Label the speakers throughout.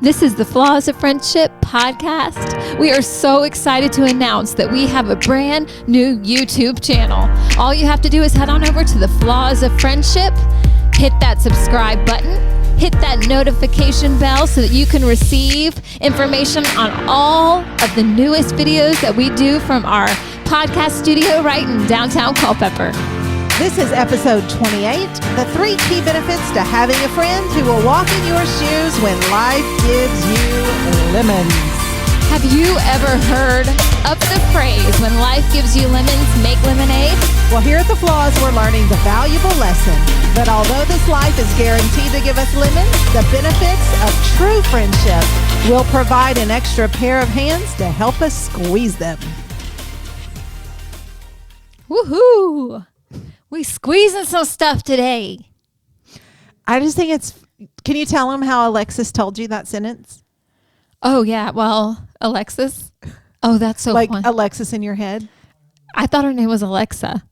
Speaker 1: This is the Flaws of Friendship podcast. We are so excited to announce that we have a brand new YouTube channel. All you have to do is head on over to the Flaws of Friendship, hit that subscribe button, hit that notification bell so that you can receive information on all of the newest videos that we do from our podcast studio right in downtown Culpeper.
Speaker 2: This is episode 28, the 3 key benefits to having a friend who will walk in your shoes when life gives you lemons.
Speaker 1: Have you ever heard of the phrase, when life gives you lemons, make lemonade?
Speaker 2: Well, here at The Flaws, we're learning the valuable lesson that although this life is guaranteed to give us lemons, the benefits of true friendship will provide an extra pair of hands to help us squeeze them.
Speaker 1: Woohoo! We squeezing some stuff today.
Speaker 2: I just think can you tell them how Alexis told you that sentence?
Speaker 1: Oh, yeah. Well, Alexis. Oh, that's so
Speaker 2: like
Speaker 1: fun.
Speaker 2: Alexis in your head?
Speaker 1: I thought her name was Alexa.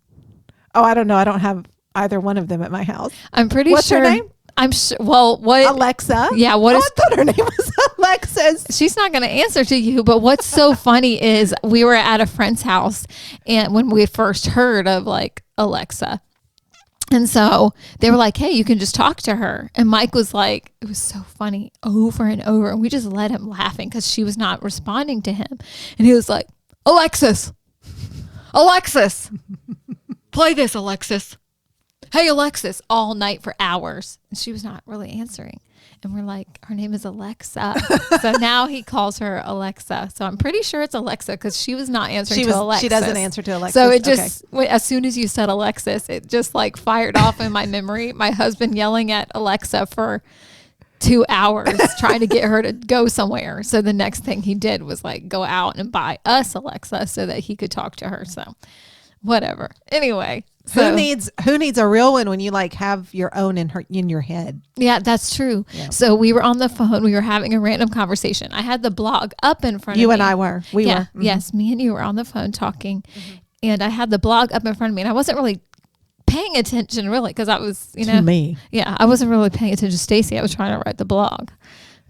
Speaker 2: Oh, I don't know. I don't have either one of them at my house.
Speaker 1: I'm pretty
Speaker 2: What's
Speaker 1: sure.
Speaker 2: What's her name?
Speaker 1: I'm sure. Well, what?
Speaker 2: Alexa?
Speaker 1: Yeah.
Speaker 2: I thought her name was Alexis.
Speaker 1: She's not going to answer to you. But what's so funny is we were at a friend's house, and when we first heard of like Alexa, and so they were like, hey, you can just talk to her. And Mike was like, it was so funny over and over. And we just let him laughing because she was not responding to him. And he was like, Alexis, play this, Alexis. Hey, Alexis, all night for hours. And she was not really answering. And we're like, her name is Alexa. So now he calls her Alexa. So I'm pretty sure it's Alexa because she was not answering to Alexis.
Speaker 2: She doesn't answer to Alexis.
Speaker 1: So it just, as soon as you said Alexis, it just like fired off in my memory. My husband yelling at Alexa for 2 hours trying to get her to go somewhere. So the next thing he did was like go out and buy us Alexa so that he could talk to her. So whatever. Anyway. So,
Speaker 2: who needs a real one when you like have your own in your head?
Speaker 1: Yeah, that's true. Yeah. So we were on the phone. We were having a random conversation. I had the blog up in front of me.
Speaker 2: You and I were. We were.
Speaker 1: Mm-hmm. Yes, me and you were on the phone talking. Mm-hmm. And I had the blog up in front of me. And I wasn't really paying attention really because I was,
Speaker 2: to me.
Speaker 1: Yeah, I wasn't really paying attention to Stacy. I was trying to write the blog.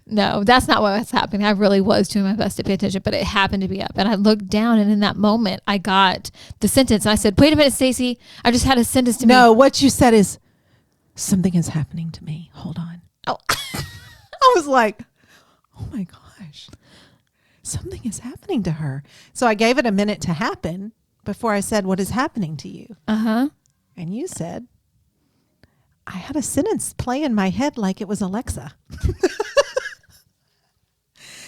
Speaker 1: No, that's not what was happening. I really was doing my best to pay attention, but it happened to be up. And I looked down, and in that moment, I got the sentence. And I said, wait a minute, Stacy. I just had a sentence to me.
Speaker 2: No, what you said is, something is happening to me. Hold on. Oh. I was like, oh my gosh. Something is happening to her. So I gave it a minute to happen before I said, what is happening to you?
Speaker 1: Uh-huh.
Speaker 2: And you said, I had a sentence play in my head like it was Alexa.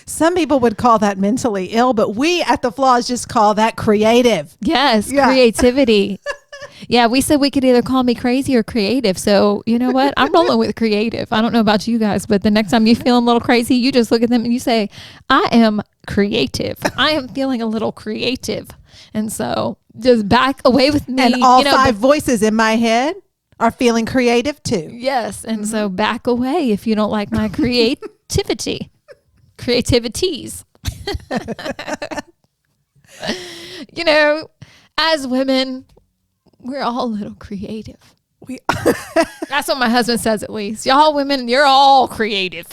Speaker 2: Some people would call that mentally ill, but we at The Flaws just call that creative.
Speaker 1: Yes, yeah. Creativity. Yeah, we said we could either call me crazy or creative. So you know what? I'm rolling with creative. I don't know about you guys, but the next time you feeling a little crazy, you just look at them and you say, I am creative. I am feeling a little creative. And so just back away with me.
Speaker 2: And all 5 voices in my head are feeling creative too.
Speaker 1: Yes. And so back away if you don't like my creativity. Creativities. You know, as women, we're all a little creative. That's what my husband says, at least. Y'all women, you're all creative.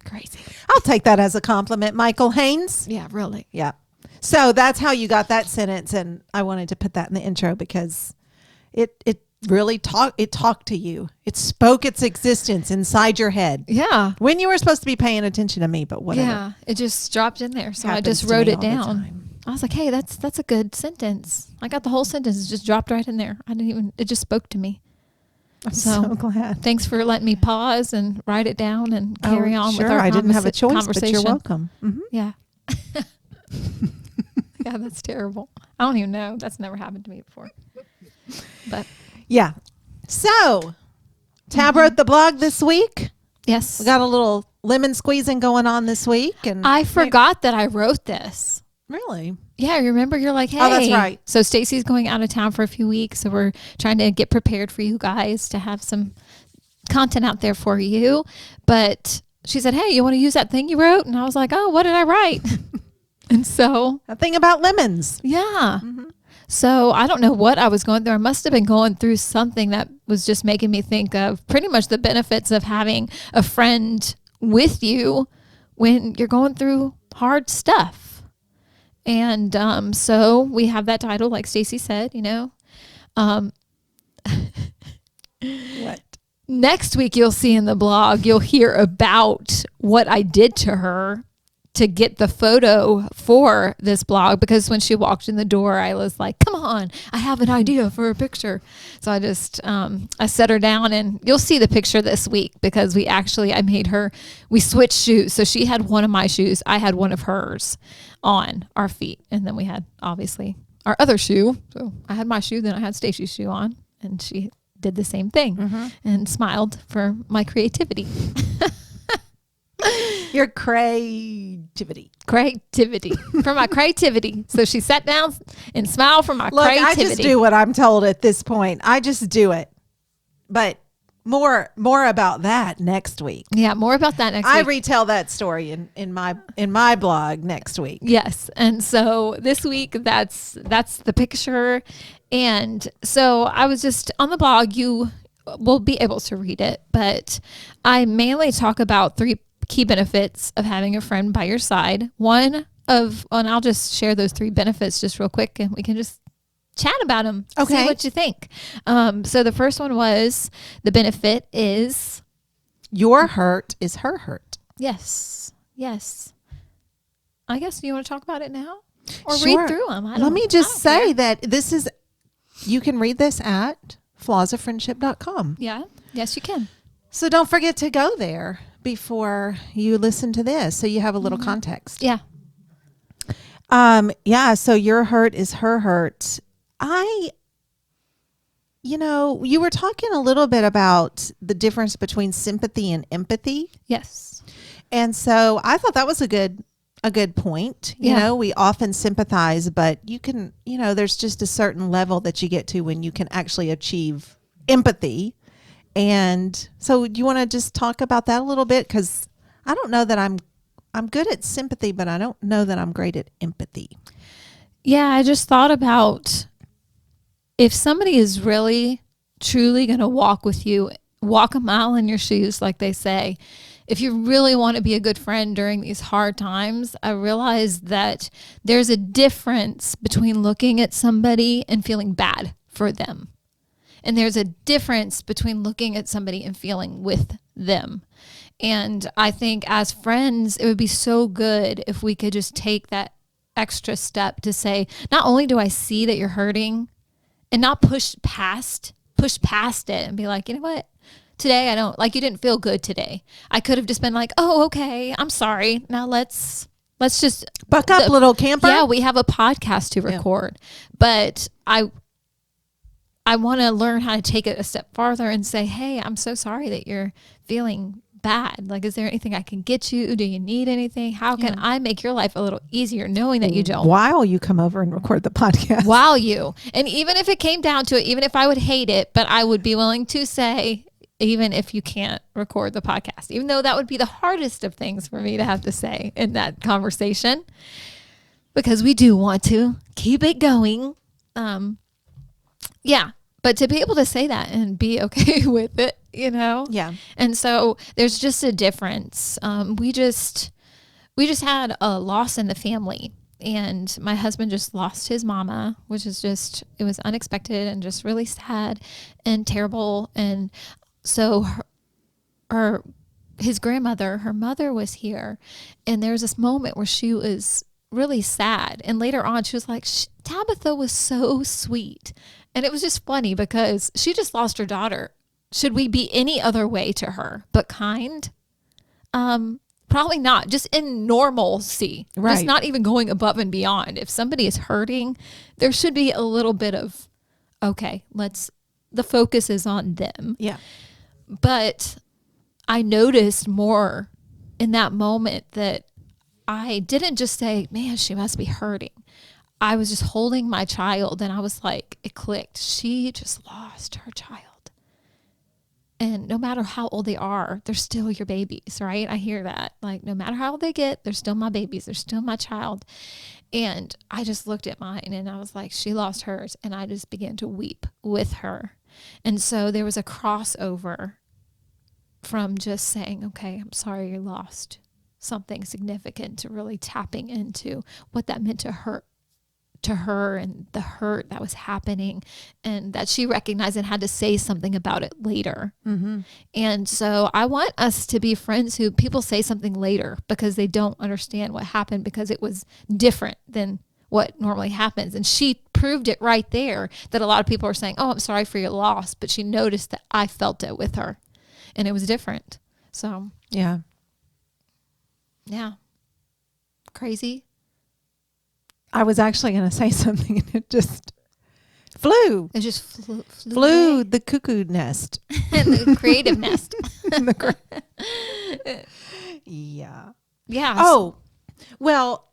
Speaker 1: Crazy.
Speaker 2: I'll take that as a compliment, Michael Haynes.
Speaker 1: Yeah, really.
Speaker 2: Yeah. So that's how you got that sentence. And I wanted to put that in the intro because it really talked to you. It spoke its existence inside your head.
Speaker 1: Yeah.
Speaker 2: When you were supposed to be paying attention to me, but whatever.
Speaker 1: Yeah. It just dropped in there. So I just wrote it down. I was like, hey, that's a good sentence. I got the whole sentence. It just dropped right in there. It just spoke to me.
Speaker 2: I'm so glad.
Speaker 1: Thanks for letting me pause and write it down and carry on with our
Speaker 2: I didn't have a choice,
Speaker 1: conversation.
Speaker 2: But you're welcome. Mm-hmm.
Speaker 1: Yeah. Yeah, that's terrible. I don't even know. That's never happened to me before. But
Speaker 2: yeah. So Tab wrote the blog this week.
Speaker 1: Yes.
Speaker 2: We got a little lemon squeezing going on this week. And
Speaker 1: I forgot that I wrote this.
Speaker 2: Really?
Speaker 1: Yeah, remember you're like, hey.
Speaker 2: Oh, that's right.
Speaker 1: So Stacy's going out of town for a few weeks, so we're trying to get prepared for you guys to have some content out there for you. But she said, hey, you want to use that thing you wrote? And I was like, oh, what did I write? And so.
Speaker 2: A thing about lemons.
Speaker 1: Yeah. Mm-hmm. So I don't know what I was going through. I must have been going through something that was just making me think of pretty much the benefits of having a friend with you when you're going through hard stuff. And so we have that title, like Stacy said,
Speaker 2: What?
Speaker 1: Next week, you'll see in the blog, you'll hear about what I did to her to get the photo for this blog, because when she walked in the door, I was like, come on, I have an idea for a picture. So I just, I set her down, and you'll see the picture this week, because we switched shoes. So she had one of my shoes. I had one of hers on our feet. And then we had obviously our other shoe. So I had my shoe, then I had Stacy's shoe on, and she did the same thing and smiled for my creativity.
Speaker 2: Your creativity.
Speaker 1: For my creativity. So she sat down and smiled for my creativity.
Speaker 2: I just do what I'm told at this point. I just do it. But more about that next week.
Speaker 1: Yeah, more about that next week.
Speaker 2: I retell that story in my blog next week.
Speaker 1: Yes. And so this week, that's the picture. And so I was just on the blog, you will be able to read it, but I mainly talk about 3 key benefits of having a friend by your side. And I'll just share those 3 benefits just real quick, and we can just chat about them.
Speaker 2: Okay.
Speaker 1: See what you think. So the first one was, the benefit is,
Speaker 2: your hurt is her hurt.
Speaker 1: Yes. I guess you want to talk about it now or
Speaker 2: Sure.
Speaker 1: read through them.
Speaker 2: Let me just say that you can read this at flawsoffriendship.com.
Speaker 1: Yeah. Yes, you can.
Speaker 2: So don't forget to go there before you listen to this, so you have a little context.
Speaker 1: Yeah.
Speaker 2: So your hurt is her hurt. You were talking a little bit about the difference between sympathy and empathy.
Speaker 1: Yes.
Speaker 2: And so I thought that was a good point. We often sympathize, but you can, there's just a certain level that you get to when you can actually achieve empathy. And so do you want to just talk about that a little bit? Because I don't know that I'm good at sympathy, but I don't know that I'm great at empathy.
Speaker 1: Yeah, I just thought about, if somebody is really, truly going to walk with you, walk a mile in your shoes, like they say, if you really want to be a good friend during these hard times, I realize that there's a difference between looking at somebody and feeling bad for them. And there's a difference between looking at somebody and feeling with them. And I think as friends, it would be so good if we could just take that extra step to say, not only do I see that you're hurting, and not push past it and be like, you know what? Today you didn't feel good today. I could have just been like, oh, okay, I'm sorry. Now let's just
Speaker 2: buck up, little camper.
Speaker 1: Yeah, we have a podcast to record. But I want to learn how to take it a step farther and say, hey, I'm so sorry that you're feeling bad. Like, is there anything I can get you? Do you need anything? How can I make your life a little easier knowing that you don't?
Speaker 2: While you come over and record the podcast.
Speaker 1: And even if it came down to it, even if I would hate it, but I would be willing to say, even if you can't record the podcast, even though that would be the hardest of things for me to have to say in that conversation, because we do want to keep it going. But to be able to say that and be okay with it,
Speaker 2: Yeah.
Speaker 1: And so there's just a difference. We just had a loss in the family, and my husband just lost his mama, which is it was unexpected and just really sad and terrible. And so his grandmother, her mother, was here, and there was this moment where she was really sad. And later on, she was like, Tabitha was so sweet. And it was just funny because she just lost her daughter. Should we be any other way to her but kind? Probably not. Just in normalcy. Right. Just not even going above and beyond. If somebody is hurting, there should be a little bit of, okay, the focus is on them.
Speaker 2: Yeah.
Speaker 1: But I noticed more in that moment that I didn't just say, man, she must be hurting. I was just holding my child, and I was like, it clicked. She just lost her child. And no matter how old they are, they're still your babies, right? I hear that. Like, no matter how old they get, they're still my babies. They're still my child. And I just looked at mine, and I was like, she lost hers. And I just began to weep with her. And so there was a crossover from just saying, okay, I'm sorry you lost something significant to really tapping into what that meant to her and the hurt that was happening, and that she recognized and had to say something about it later.
Speaker 2: Mm-hmm.
Speaker 1: And so I want us to be friends who people say something later because they don't understand what happened, because it was different than what normally happens. And she proved it right there, that a lot of people are saying, oh, I'm sorry for your loss. But she noticed that I felt it with her and it was different. So,
Speaker 2: Yeah.
Speaker 1: Crazy.
Speaker 2: I was actually going to say something and it just flew.
Speaker 1: It just
Speaker 2: Flew
Speaker 1: away.
Speaker 2: the cuckoo nest.
Speaker 1: The creative nest.
Speaker 2: Yeah.
Speaker 1: Yeah.
Speaker 2: Oh, well,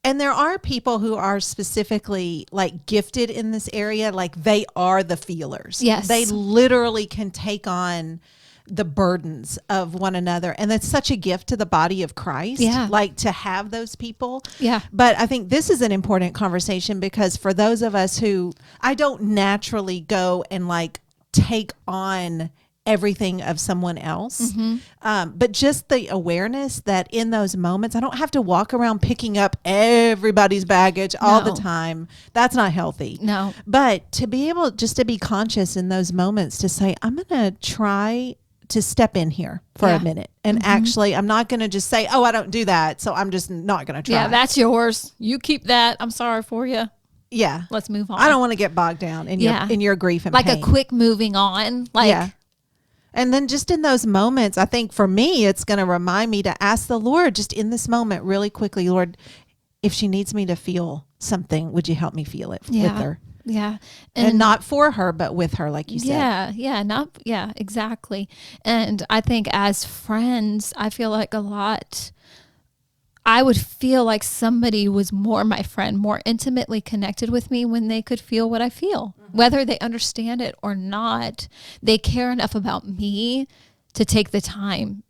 Speaker 2: and there are people who are specifically like gifted in this area. Like they are the feelers.
Speaker 1: Yes.
Speaker 2: They literally can take on the burdens of one another. And that's such a gift to the body of Christ.
Speaker 1: Yeah.
Speaker 2: Like to have those people.
Speaker 1: Yeah.
Speaker 2: But I think this is an important conversation, because for those of us who, I don't naturally go and like take on everything of someone else. But just the awareness that in those moments, I don't have to walk around picking up everybody's baggage all the time. That's not healthy.
Speaker 1: No.
Speaker 2: But to be able just to be conscious in those moments to say, I'm going to try to step in here for a minute. And actually, I'm not going to just say, oh, I don't do that, so I'm just not going to try.
Speaker 1: Yeah, that's yours. You keep that. I'm sorry for you.
Speaker 2: Yeah.
Speaker 1: Let's move on.
Speaker 2: I don't want to get bogged down in your grief and
Speaker 1: like
Speaker 2: pain.
Speaker 1: a quick moving on. Like,
Speaker 2: yeah. And then just in those moments, I think for me, it's going to remind me to ask the Lord just in this moment really quickly, Lord, if she needs me to feel something, would you help me feel it with her?
Speaker 1: Yeah.
Speaker 2: And not for her, but with her, like you said.
Speaker 1: Yeah, exactly. And I think as friends, I feel like I would feel like somebody was more my friend, more intimately connected with me when they could feel what I feel. Whether they understand it or not, they care enough about me to take the time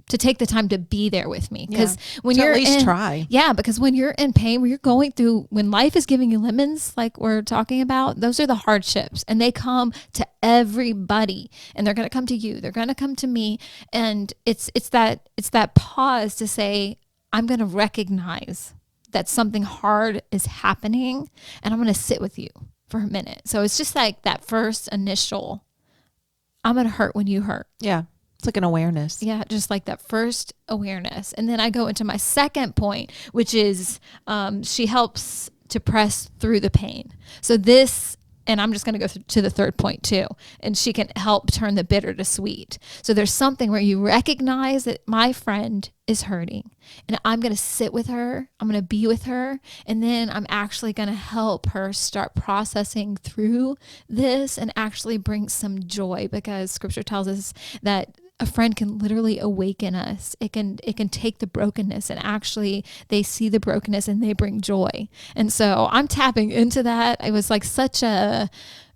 Speaker 1: to be there with me. Because when you're
Speaker 2: at least try.
Speaker 1: Yeah, because when you're in pain, when you're going through, when life is giving you lemons, like we're talking about, those are the hardships, and they come to everybody, and they're going to come to you. They're going to come to me. And it's that pause to say, I'm going to recognize that something hard is happening, and I'm going to sit with you for a minute. So it's just like that first initial, I'm going to hurt when you hurt.
Speaker 2: Yeah. It's like an awareness.
Speaker 1: Yeah, just like that first awareness. And then I go into my second point, which is she helps to press through the pain. So this, and I'm just going to go to the third point too, and she can help turn the bitter to sweet. So there's something where you recognize that my friend is hurting, and I'm going to sit with her. I'm going to be with her. And then I'm actually going to help her start processing through this and actually bring some joy, because scripture tells us that a friend can literally awaken us. It can take the brokenness, and actually they see the brokenness and they bring joy. And so I'm tapping into that. It was like such a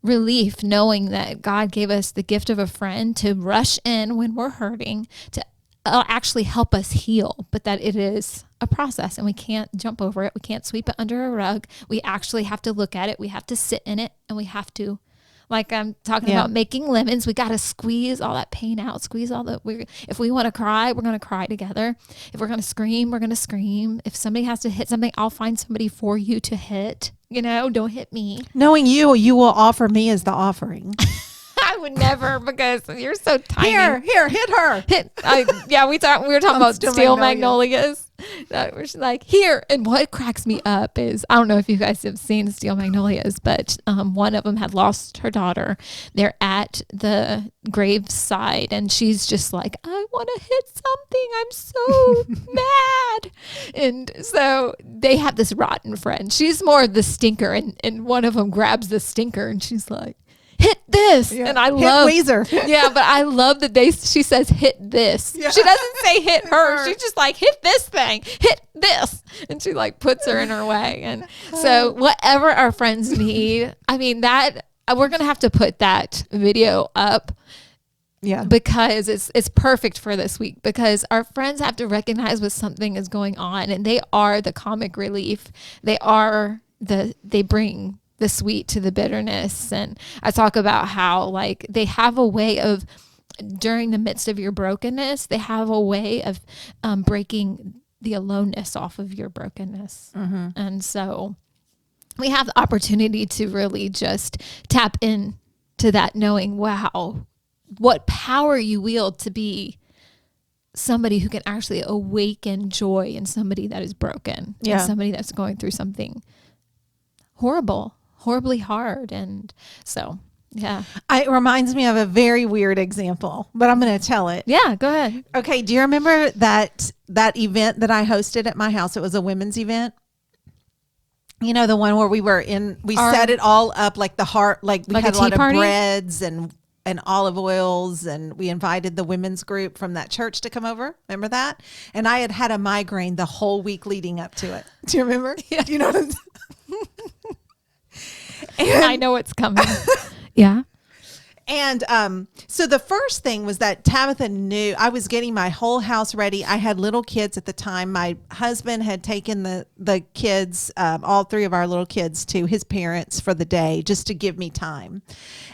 Speaker 1: relief knowing that God gave us the gift of a friend to rush in when we're hurting, to actually help us heal, but that it is a process and we can't jump over it. We can't sweep it under a rug. We actually have to look at it. We have to sit in it, and we have to, like I'm talking about making lemons, we got to squeeze all that pain out, squeeze all if we want to cry, we're going to cry together. If we're going to scream, we're going to scream. If somebody has to hit something, I'll find somebody for you to hit, don't hit me.
Speaker 2: Knowing you will offer me as the offering.
Speaker 1: I would never, because you're so tiny.
Speaker 2: Here, hit her.
Speaker 1: We were talking about steel magnolias. That was like, here. And what cracks me up is, I don't know if you guys have seen steel magnolias, but one of them had lost her daughter. They're at the graveside, and she's just like, I want to hit something. I'm so mad. And so they have this rotten friend. She's more of the stinker, and one of them grabs the stinker, and she's like, hit this. Yeah. And I love
Speaker 2: Weezer.
Speaker 1: Yeah, but I love that she says hit this. Yeah. She doesn't say hit her. She's just like, hit this thing, hit this. And she like puts her in her way. And so whatever our friends need, I mean, that we're going to have to put that video up. Yeah. Because it's perfect for this week, because our friends have to recognize when something is going on, and they are the comic relief. They bring the sweet to the bitterness. And I talk about how like they have a way of during the midst of your brokenness, they have a way of breaking the aloneness off of your brokenness. Mm-hmm. And so we have the opportunity to really just tap in to that, knowing, wow, what power you wield to be somebody who can actually awaken joy in somebody that is broken, and somebody that's going through something horribly hard. And so, yeah.
Speaker 2: It reminds me of a very weird example, but I'm going to tell it.
Speaker 1: Yeah, go ahead.
Speaker 2: Okay. Do you remember that event that I hosted at my house? It was a women's event. You know, the one where we set it all up like the heart, like we had a lot of breads and olive oils, and we invited the women's group from that church to come over. Remember that? And I had a migraine the whole week leading up to it. Do you remember?
Speaker 1: Yeah.
Speaker 2: Do you know what I'm
Speaker 1: I know what's coming. Yeah.
Speaker 2: And so the first thing was that Tabitha knew I was getting my whole house ready. I had little kids at the time. My husband had taken the kids, all three of our little kids, to his parents for the day just to give me time.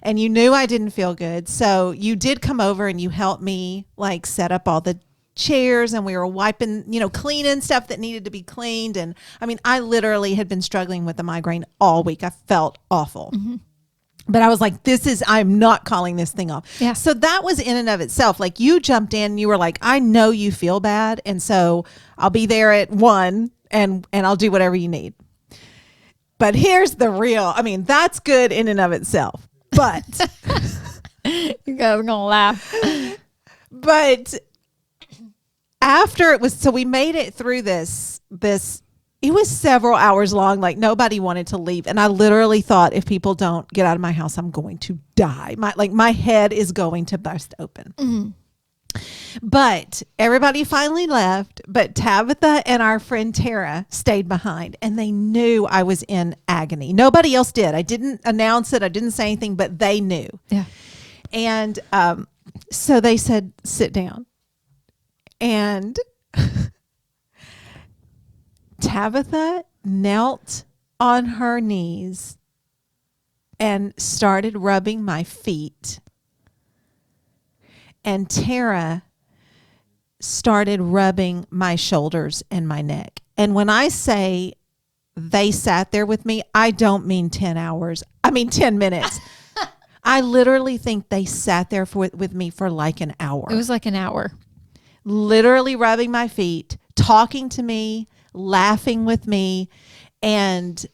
Speaker 2: And you knew I didn't feel good. So you did come over and you helped me like set up all the chairs, and we were wiping, cleaning stuff that needed to be cleaned. And I mean, I literally had been struggling with a migraine all week. I felt awful. Mm-hmm. But I was like, I'm not calling this thing off.
Speaker 1: Yeah.
Speaker 2: So that was in and of itself. Like, you jumped in, you were like, I know you feel bad. And so I'll be there at 1 and I'll do whatever you need. But here's the real, that's good in and of itself. But
Speaker 1: you guys are going to laugh.
Speaker 2: But after it was, so we made it through this, it was several hours long. Like, nobody wanted to leave. And I literally thought, if people don't get out of my house, I'm going to die. My head is going to burst open. Mm-hmm. But everybody finally left. But Tabitha and our friend Tara stayed behind, and they knew I was in agony. Nobody else did. I didn't announce it. I didn't say anything, but they knew.
Speaker 1: Yeah.
Speaker 2: And so they said, sit down. And Tabitha knelt on her knees and started rubbing my feet. And Tara started rubbing my shoulders and my neck. And when I say they sat there with me, I don't mean 10 hours. I mean 10 minutes. I literally think they sat there with me for like an hour.
Speaker 1: It was like an hour.
Speaker 2: Literally rubbing my feet, talking to me, laughing with me, and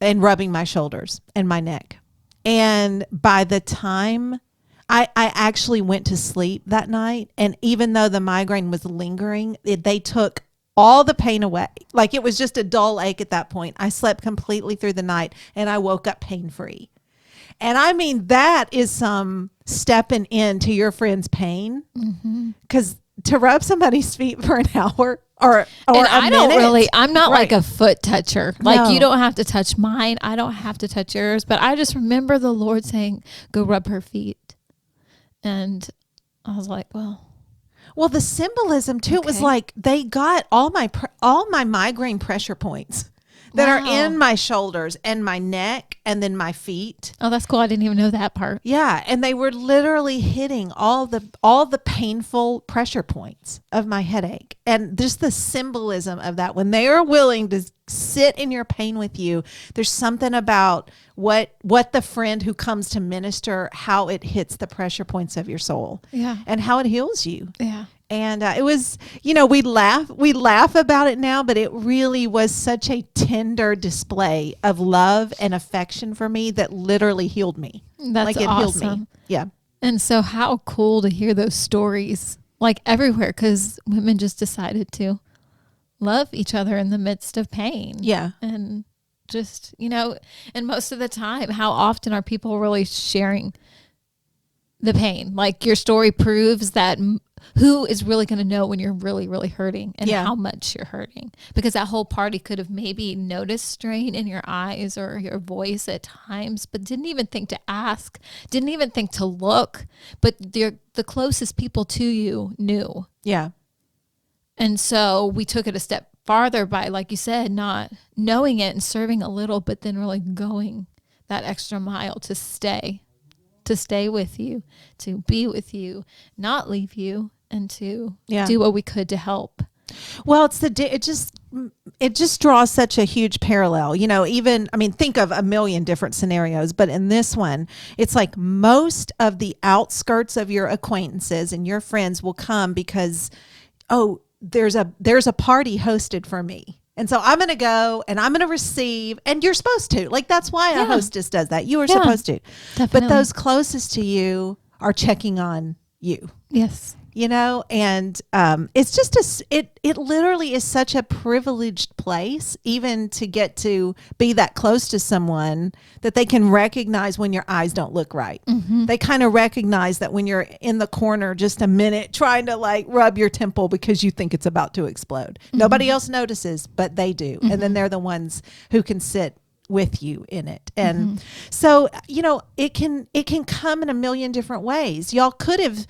Speaker 2: rubbing my shoulders and my neck. And by the time I actually went to sleep that night, and even though the migraine was lingering, they took all the pain away. Like, it was just a dull ache at that point. I slept completely through the night, and I woke up pain-free. And I mean, that is some stepping into your friend's pain. Because to rub somebody's feet for an hour or
Speaker 1: and
Speaker 2: a
Speaker 1: I
Speaker 2: minute,
Speaker 1: don't really, I'm not
Speaker 2: right.
Speaker 1: like a foot toucher. Like,
Speaker 2: No.
Speaker 1: you don't have to touch mine. I don't have to touch yours. But I just remember the Lord saying, go rub her feet. And I was like, well,
Speaker 2: the symbolism too,
Speaker 1: okay.
Speaker 2: It was like they got all my migraine pressure points that
Speaker 1: Wow.
Speaker 2: are in my shoulders and my neck and then my feet.
Speaker 1: Oh, that's cool. I didn't even know that part.
Speaker 2: Yeah, and they were literally hitting all the painful pressure points of my headache. And just the symbolism of that, when they are willing to sit in your pain with you, there's something about what the friend who comes to minister, how it hits the pressure points of your soul.
Speaker 1: Yeah.
Speaker 2: And how it heals you.
Speaker 1: Yeah.
Speaker 2: And it was, we laugh about it now, but it really was such a tender display of love and affection for me that literally healed me.
Speaker 1: That's
Speaker 2: like, it
Speaker 1: awesome.
Speaker 2: healed me. Yeah.
Speaker 1: And so how cool to hear those stories, like, everywhere, because women just decided to love each other in the midst of pain.
Speaker 2: Yeah.
Speaker 1: And just, and most of the time, how often are people really sharing the pain? Like, your story proves that who is really going to know when you're really, really hurting and how much you're hurting? Because that whole party could have maybe noticed strain in your eyes or your voice at times, but didn't even think to ask, didn't even think to look. But the closest people to you knew.
Speaker 2: Yeah.
Speaker 1: And so we took it a step farther by, like you said, not knowing it and serving a little, but then really going that extra mile to stay to stay with you, to be with you, not leave you, and to do what we could to help.
Speaker 2: Well, it just draws such a huge parallel, even, think of a million different scenarios, but in this one, it's like most of the outskirts of your acquaintances and your friends will come because, there's a party hosted for me. And so I'm going to go and I'm going to receive, and you're supposed to. Like, that's why a hostess does that. You are supposed to. Definitely. But those closest to you are checking on you.
Speaker 1: Yes.
Speaker 2: And it's just it literally is such a privileged place, even to get to be that close to someone, that they can recognize when your eyes don't look right. Mm-hmm. They kind of recognize that when you're in the corner just a minute trying to like rub your temple because you think it's about to explode. Mm-hmm. Nobody else notices, but they do. Mm-hmm. And then they're the ones who can sit with you in it. And so, it can come in a million different ways. Y'all could have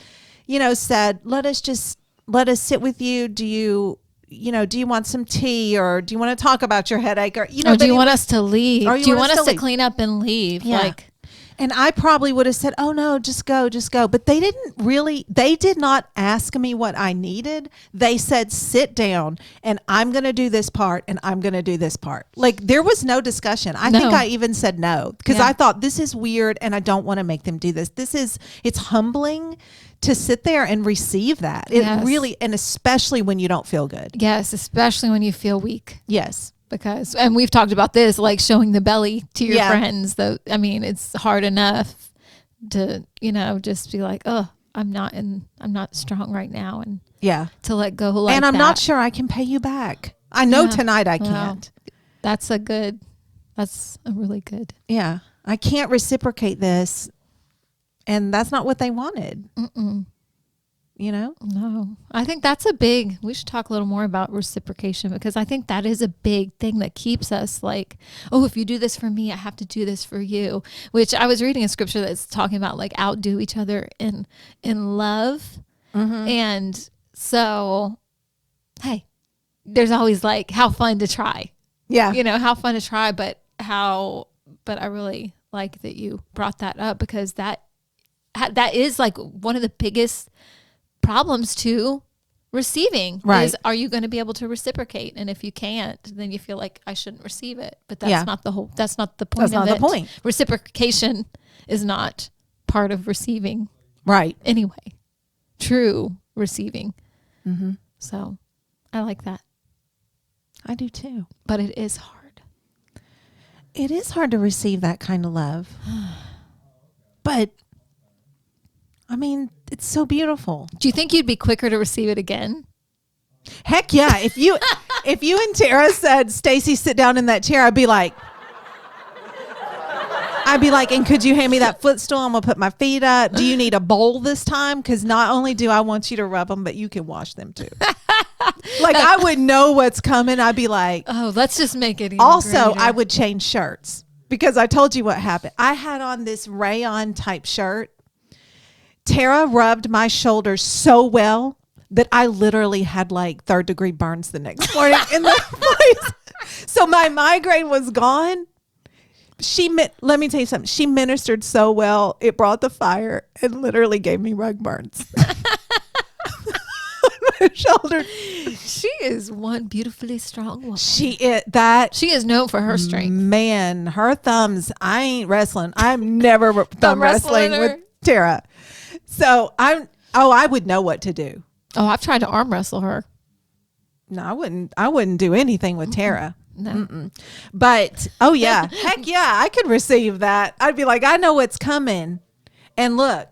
Speaker 2: said, let us sit with you. Do you want some tea, or do you want to talk about your headache, or,
Speaker 1: or do you want us to leave? Do you want us to clean up and leave?
Speaker 2: Yeah. And I probably would have said, oh no, just go. But they did not ask me what I needed. They said, sit down and I'm going to do this part and I'm going to do this part. Like, there was no discussion. I think I even said no, because I thought, this is weird and I don't want to make them do this. It's humbling to sit there and receive that. It really, and especially when you don't feel good.
Speaker 1: Yes. Especially when you feel weak.
Speaker 2: Yes.
Speaker 1: And we've talked about this, like showing the belly to your friends. It's hard enough to, just be like, oh, I'm not strong right now. And to let go like that.
Speaker 2: And I'm not sure I can pay you back. I know tonight I can't.
Speaker 1: That's a really good.
Speaker 2: Yeah. I can't reciprocate this. And that's not what they wanted. Mm-mm.
Speaker 1: No, I think we should talk a little more about reciprocation, because I think that is a big thing that keeps us like, oh, if you do this for me, I have to do this for you, which I was reading a scripture that's talking about like outdo each other in love. Mm-hmm. And so, hey, there's always like, how fun to try. Yeah. How fun to try, but I really like that you brought that up, because that is like one of the biggest problems to recieving, is, are you going to be able to reciprocate? And if you can't, then you feel like I shouldn't receive it. But that's not the point. That's not the point. Reciprocation is not part of receiving. Right. Anyway, true receiving. Mm-hmm. So I like that.
Speaker 2: I do too.
Speaker 1: But it is hard.
Speaker 2: It is hard to receive that kind of love. But it's so beautiful.
Speaker 1: Do you think you'd be quicker to receive it again?
Speaker 2: Heck yeah. If you and Tara said, Stacy, sit down in that chair, I'd be like, and could you hand me that footstool? I'm going to put my feet up. Do you need a bowl this time? Because not only do I want you to rub them, but you can wash them too. Like, I would know what's coming. I'd be like,
Speaker 1: oh, let's just make it even
Speaker 2: also
Speaker 1: greater.
Speaker 2: I would change shirts, because I told you what happened. I had on this rayon type shirt. Tara rubbed my shoulders so well that I literally had like 3rd-degree burns the next morning in the place. So my migraine was gone. Let me tell you something. She ministered so well. It brought the fire and literally gave me rug burns. My shoulder.
Speaker 1: She is one beautifully strong woman.
Speaker 2: She is
Speaker 1: known for her strength.
Speaker 2: Man, her thumbs. I ain't wrestling. I'm never thumb wrestling with Tara. So I would know what to do.
Speaker 1: Oh, I've tried to arm wrestle her.
Speaker 2: No, I wouldn't do anything with Tara. No. Mm-mm. But, oh yeah, heck yeah, I could receive that. I'd be like, I know what's coming. And look,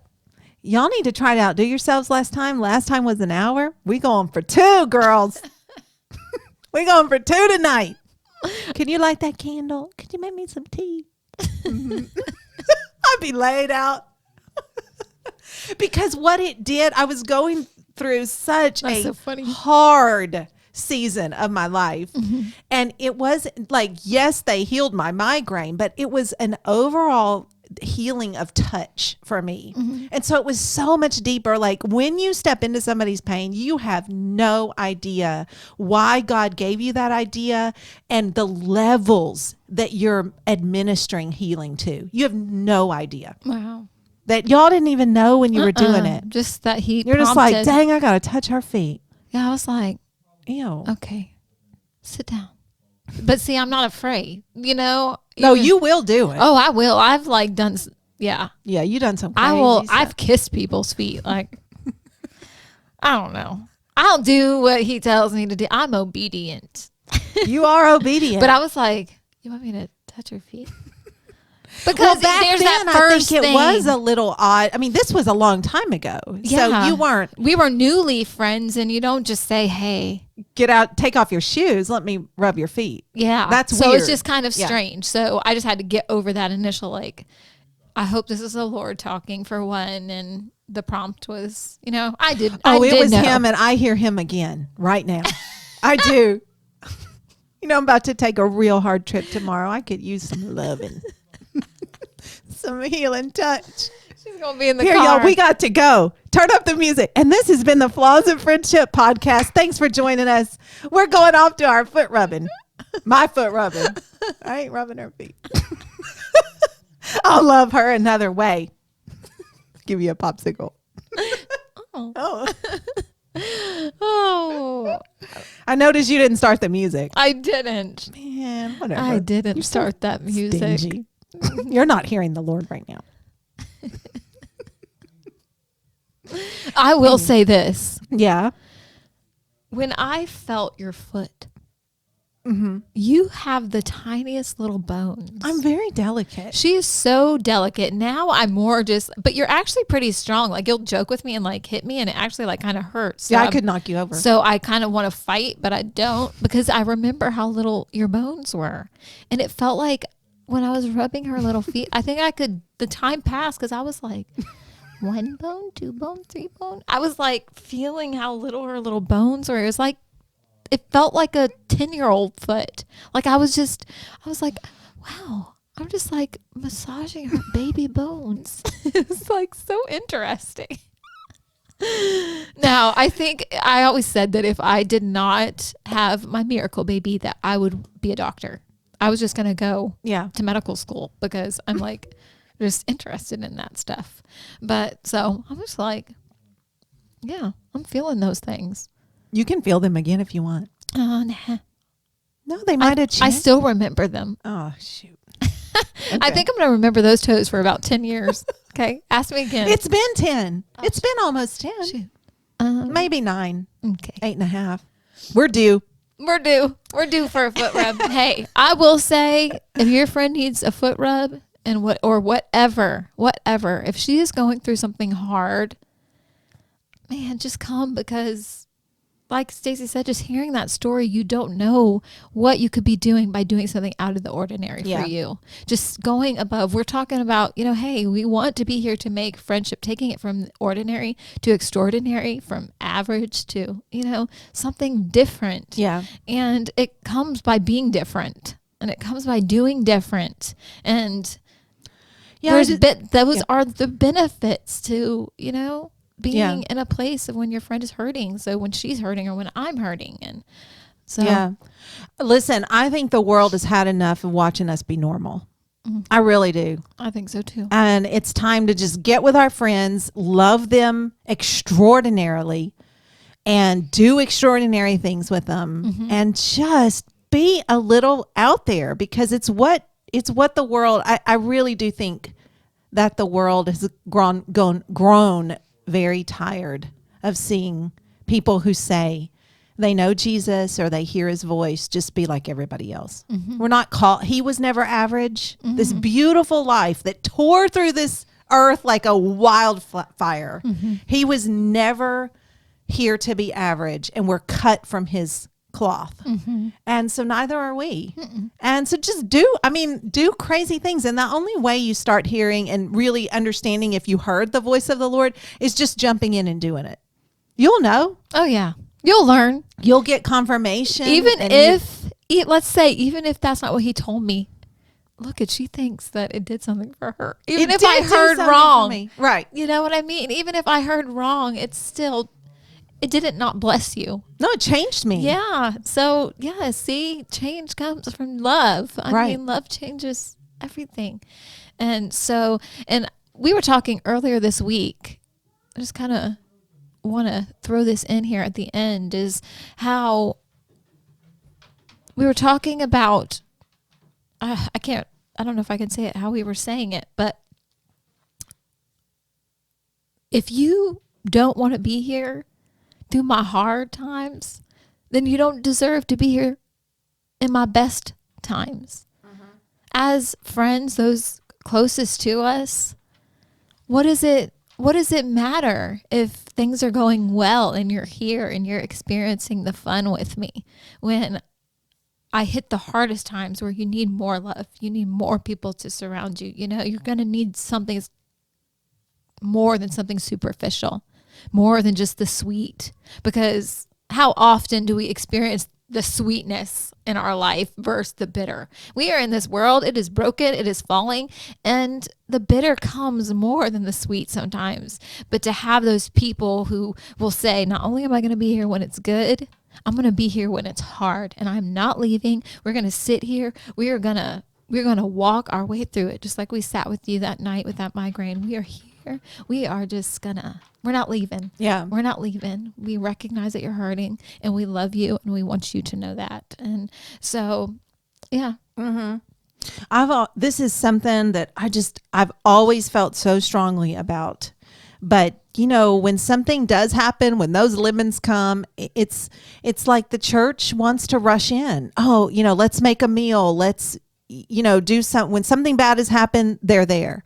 Speaker 2: y'all need to try to outdo yourselves last time. Last time was an hour. We going for 2, girls. We going for 2 tonight. Can you light that candle? Could you make me some tea? Mm-hmm. I'd be laid out. Because what it did, I was going through such hard season of my life. Mm-hmm. And it was like, yes, they healed my migraine, but it was an overall healing of touch for me. Mm-hmm. And so it was so much deeper. Like, when you step into somebody's pain, you have no idea why God gave you that idea and the levels that you're administering healing to. You have no idea.
Speaker 1: Wow.
Speaker 2: that y'all didn't even know when you were doing it.
Speaker 1: Just that he
Speaker 2: You're just like, dang, I got to touch her feet.
Speaker 1: Yeah, I was like,
Speaker 2: ew.
Speaker 1: Okay, sit down. But see, I'm not afraid, you know.
Speaker 2: No, you will do it.
Speaker 1: Oh, I will. I've like done, yeah.
Speaker 2: Yeah, you done some crazy
Speaker 1: I will.
Speaker 2: stuff.
Speaker 1: I've kissed people's feet. Like, I don't know. I'll do what he tells me to do. I'm obedient.
Speaker 2: You are obedient.
Speaker 1: But I was like, you want me to touch her feet? Because
Speaker 2: well, back
Speaker 1: there's
Speaker 2: then,
Speaker 1: that first
Speaker 2: I think
Speaker 1: thing.
Speaker 2: it was a little odd. I mean, this was a long time ago.
Speaker 1: Yeah.
Speaker 2: So you weren't.
Speaker 1: We were newly friends, and you don't just say, hey.
Speaker 2: Get out, take off your shoes. Let me rub your feet.
Speaker 1: Yeah.
Speaker 2: That's
Speaker 1: so
Speaker 2: weird.
Speaker 1: it's just kind of strange. So I just had to get over that initial, like, I hope this is the Lord talking for one. And the prompt was, you know, I did.
Speaker 2: Oh, it was
Speaker 1: know.
Speaker 2: him, and I hear him again right now. I do. You know, I'm about to take a real hard trip tomorrow. I could use some loving. Some healing touch.
Speaker 1: She's going to be in the
Speaker 2: Here,
Speaker 1: car.
Speaker 2: y'all, we got to go. Turn up the music. And this has been the Flaws of Friendship podcast. Thanks for joining us. We're going off to our foot rubbing. My foot rubbing. I ain't rubbing her feet. I'll love her another way. Give you a popsicle.
Speaker 1: Oh. Oh.
Speaker 2: I noticed you didn't start the music.
Speaker 1: I didn't.
Speaker 2: Man, whatever.
Speaker 1: I didn't start that music.
Speaker 2: Stingy. You're not hearing the Lord right now.
Speaker 1: I will say this.
Speaker 2: Yeah.
Speaker 1: When I felt your foot, you have the tiniest little bones.
Speaker 2: I'm very delicate.
Speaker 1: She is so delicate. Now I'm more just, but you're actually pretty strong. Like you'll joke with me and like hit me and it actually like kind of hurts. So
Speaker 2: Yeah, I could knock you over.
Speaker 1: So I kind of want to fight, but I don't because I remember how little your bones were. And it felt like when I was rubbing her little feet, I think the time passed because I was like, 1 bone, 2 bone, 3 bone. I was like feeling how little her little bones were. It was like, it felt like a 10-year-old foot. Like I was like, wow, I'm just like massaging her baby bones. It's like so interesting. Now, I think I always said that if I did not have my miracle baby, that I would be a doctor. I was just going to go to medical school because I'm like just interested in that stuff. But so I was like, yeah, I'm feeling those things.
Speaker 2: You can feel them again if you want.
Speaker 1: Oh, nah.
Speaker 2: No, they might have changed.
Speaker 1: I still remember them.
Speaker 2: Oh, shoot.
Speaker 1: Okay. I think I'm going to remember those toes for about 10 years. Okay. Ask me again.
Speaker 2: It's been 10. It's been almost 10.
Speaker 1: Shoot.
Speaker 2: Maybe 9.
Speaker 1: Okay.
Speaker 2: 8.5. We're due.
Speaker 1: We're due for a foot rub. Hey, I will say if your friend needs a foot rub and whatever, if she is going through something hard, man, just come because like Stacey said, just hearing that story, you don't know what you could be doing by doing something out of the ordinary for you. Just going above. We're talking about, hey, we want to be here to make friendship, taking it from ordinary to extraordinary, from average to, something different.
Speaker 2: Yeah.
Speaker 1: And it comes by being different. And it comes by doing different. And those are the benefits to, being in a place of when your friend is hurting. So when she's hurting or when I'm hurting. And so.
Speaker 2: Listen, I think the world has had enough of watching us be normal. Mm-hmm. I really do.
Speaker 1: I think so too.
Speaker 2: And it's time to just get with our friends, love them extraordinarily, and do extraordinary things with them, and just be a little out there because it's what the world, I really do think that the world has grown very tired of seeing people who say they know Jesus or they hear his voice just be like everybody else. We're not called. He was never average. This beautiful life that tore through this earth like a wildfire. He was never here to be average, and we're cut from his cloth. And so neither are we. And so just do crazy things. And the only way you start hearing and really understanding if you heard the voice of the Lord is just jumping in and doing it. You'll know.
Speaker 1: Oh yeah. You'll learn.
Speaker 2: You'll get confirmation.
Speaker 1: Even let's say, even if that's not what he told me, look, she thinks that it did something for her. Even if I heard wrong.
Speaker 2: Right.
Speaker 1: You know what I mean? Even if I heard wrong, it didn't not bless you.
Speaker 2: No, it changed me.
Speaker 1: Yeah. So, see, change comes from love. I mean, love changes everything. And so, and we were talking earlier this week. I just kind of want to throw this in here at the end, is how we were talking about, I don't know if I can say it how we were saying it, but if you don't want to be here through my hard times, then you don't deserve to be here in my best times. As friends, those closest to us, what does it matter if things are going well and you're here and you're experiencing the fun with me? When I hit the hardest times where you need more love, you need more people to surround you, you're going to need something more than something superficial, more than just the sweet. Because how often do we experience the sweetness in our life versus the bitter? We are in this world. It is broken. It is falling. And the bitter comes more than the sweet sometimes. But to have those people who will say, not only am I going to be here when it's good, I'm going to be here when it's hard, and I'm not leaving. We're going to sit here. We're going to walk our way through it. Just like we sat with you that night with that migraine. We are here. We are just we're not leaving.
Speaker 2: Yeah.
Speaker 1: We're not leaving. We recognize that you're hurting, and we love you, and we want you to know that. And so, yeah.
Speaker 2: This is something that I've always felt so strongly about. But, when something does happen, when those lemons come, it's like the church wants to rush in. Oh, let's make a meal. Let's, do something. When something bad has happened, they're there.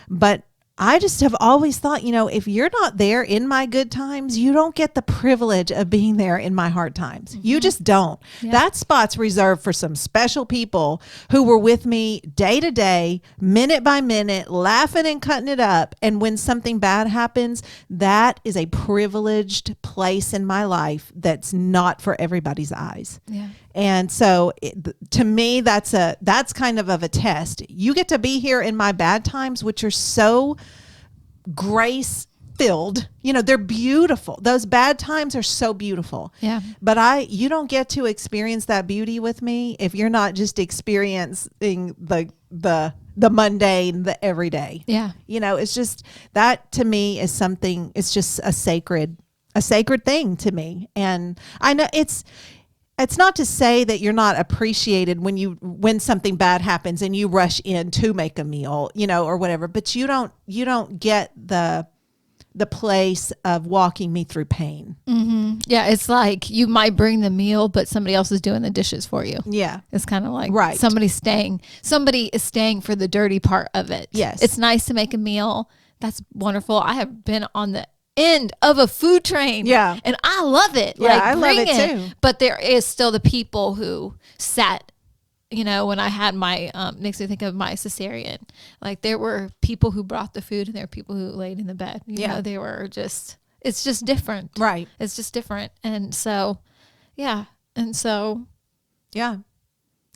Speaker 2: But I just have always thought, if you're not there in my good times, you don't get the privilege of being there in my hard times. You just don't. Yeah. That spot's reserved for some special people who were with me day to day, minute by minute, laughing and cutting it up. And when something bad happens, that is a privileged place in my life that's not for everybody's eyes. Yeah. And so to me, that's kind of a test. You get to be here in my bad times, which are so grace filled. They're beautiful. Those bad times are so beautiful. Yeah. But you don't get to experience that beauty with me if you're not just experiencing the mundane, the everyday. Yeah. It's just, that to me is something, it's just a sacred thing to me. And I know it's not to say that you're not appreciated when something bad happens and you rush in to make a meal, or whatever, but you don't get the place of walking me through pain. Mm-hmm. Yeah. It's like you might bring the meal, but somebody else is doing the dishes for you. Yeah. It's kind of like, right. Somebody is staying for the dirty part of it. Yes. It's nice to make a meal. That's wonderful. I have been on the end of a food train. Yeah. And I love it. Yeah, I love it too. But there is still the people who sat, when I had my, makes me think of my cesarean. Like there were people who brought the food and there were people who laid in the bed. You know, they were it's just different. Right. It's just different. And so, yeah.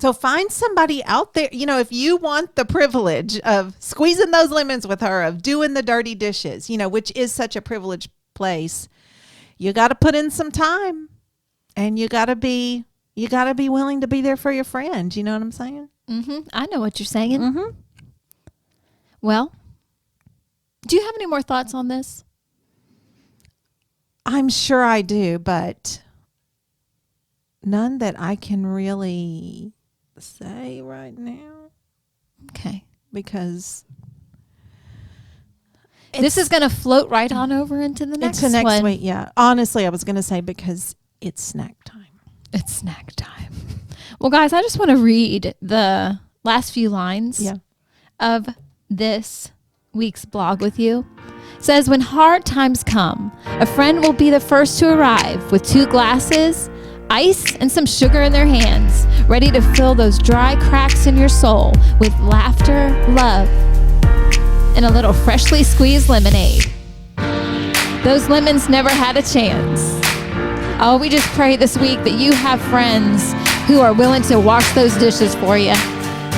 Speaker 2: So find somebody out there, if you want the privilege of squeezing those lemons with her, of doing the dirty dishes, which is such a privileged place, you got to put in some time, and you got to be willing to be there for your friend. You know what I'm saying? Mm-hmm. I know what you're saying. Mm-hmm. Well, do you have any more thoughts on this? I'm sure I do, but none that I can really say right now. Okay. Because this is going to float right on over into the next one. Week, yeah. Honestly, I was going to say because it's snack time. It's snack time. Well, guys, I just want to read the last few lines of this week's blog with you. It says, when hard times come, a friend will be the first to arrive with 2 glasses, ice, and some sugar in their hands, ready to fill those dry cracks in your soul with laughter, love, and a little freshly squeezed lemonade. Those lemons never had a chance. Oh, we just pray this week that you have friends who are willing to wash those dishes for you,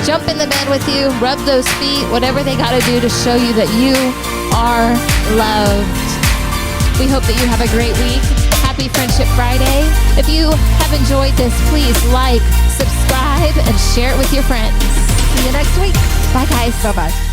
Speaker 2: jump in the bed with you, rub those feet, whatever they got to do to show you that you are loved. We hope that you have a great week. Happy Friendship Friday. If you have enjoyed this, please like, subscribe, and share it with your friends. See you next week. Bye, guys. Bye-bye.